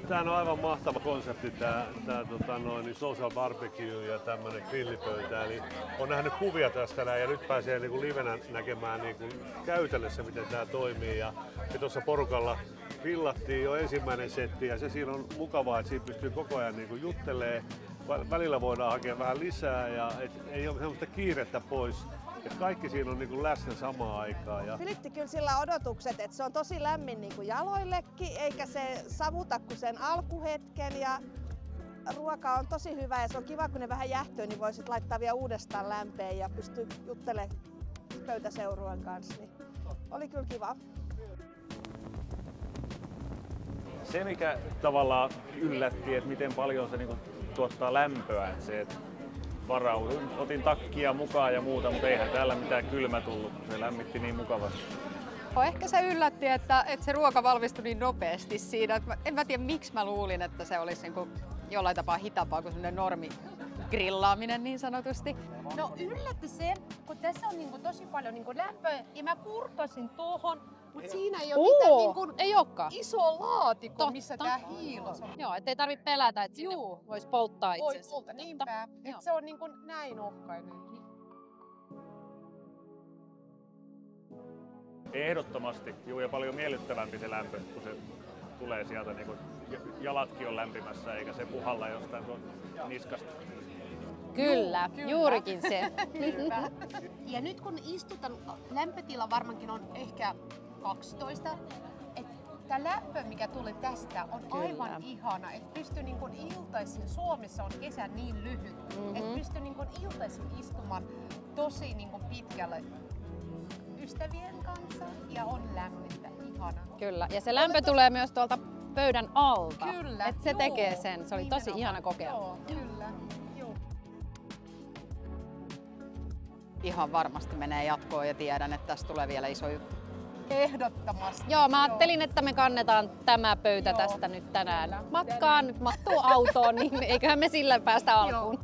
Tämähän on aivan mahtava konsepti, tämä social barbecue ja tämmöinen grillipöytä. Eli on nähnyt kuvia tästä ja nyt pääsee niin kuin livenä näkemään niin kuin käytännössä, miten tämä toimii. Ja tuossa porukalla grillattiin jo ensimmäinen setti ja se siinä on mukavaa, että siinä pystyy koko ajan niin kuin juttelemaan. Välillä voidaan hakea vähän lisää ja ei ole sellaista kiirettä pois. Et kaikki siinä on niin kuin läsnä samaan aikaan. Ja Filitti kyllä sillä odotukset, että se on tosi lämmin niin kuin jaloillekin, eikä se savuta kuin sen alkuhetken. Ja ruoka on tosi hyvä ja se on kiva, kun ne vähän jähtyy, niin voi sit laittaa vielä uudestaan lämpeen ja pystyy juttelemaan pöytäseurueen kanssa. Niin oli kyllä kiva. Se mikä tavallaan yllätti, että miten paljon se niinku tuottaa lämpöä, että se, että varauduin, otin takkia mukaan ja muuta, mutta eihän täällä mitään kylmä tullut, se lämmitti niin mukavasti. Ehkä se yllätti, että se ruoka valmistui niin nopeasti siinä. En mä tiedä miksi mä luulin, että se olisi niin jollain tapaa hitaampaa kuin sellainen normi grillaaminen niin sanotusti. No yllätti se, kun tässä on niinku tosi paljon niinku lämpöä ja mä kurkkasin tuohon, mutta siinä ei ole mitään niinku ei olekaan. iso laatikko, missä tää hiilos on. Joo, ettei tarvitse pelätä, että sinne voisi polttaa itsensä. Voi polttaa, niinpä. Että se on niinku näin ohkainen. Ehdottomasti, juu, ja paljon miellyttävämpi se lämpö, kun se tulee sieltä, niin kuin jalatkin on lämpimässä eikä se puhalla jostain niskasta. Kyllä, juurikin se. Ja nyt kun istutaan, lämpötila varmaankin on ehkä 12. Tämä lämpö, mikä tulee tästä, on aivan ihana. Että pystyy niin kuin iltaisin, Suomessa on kesä niin lyhyt, että pystyy niin kuin iltaisin istumaan tosi niin kuin pitkälle ystävien kanssa ja on lämmintä, ihana. Kyllä, ja se lämpö tulee myös tuolta pöydän alta. Kyllä, että se tekee sen. Se oli tosi ihana kokea. Joo, kyllä. Ihan varmasti menee jatkoon ja tiedän, että tästä tulee vielä iso juttu. Ehdottomasti. Joo, mä ajattelin, että me kannetaan tämä pöytä tästä nyt tänään matkaan. Nyt mahtuu autoon, niin eiköhän me sillä päästä alkuun.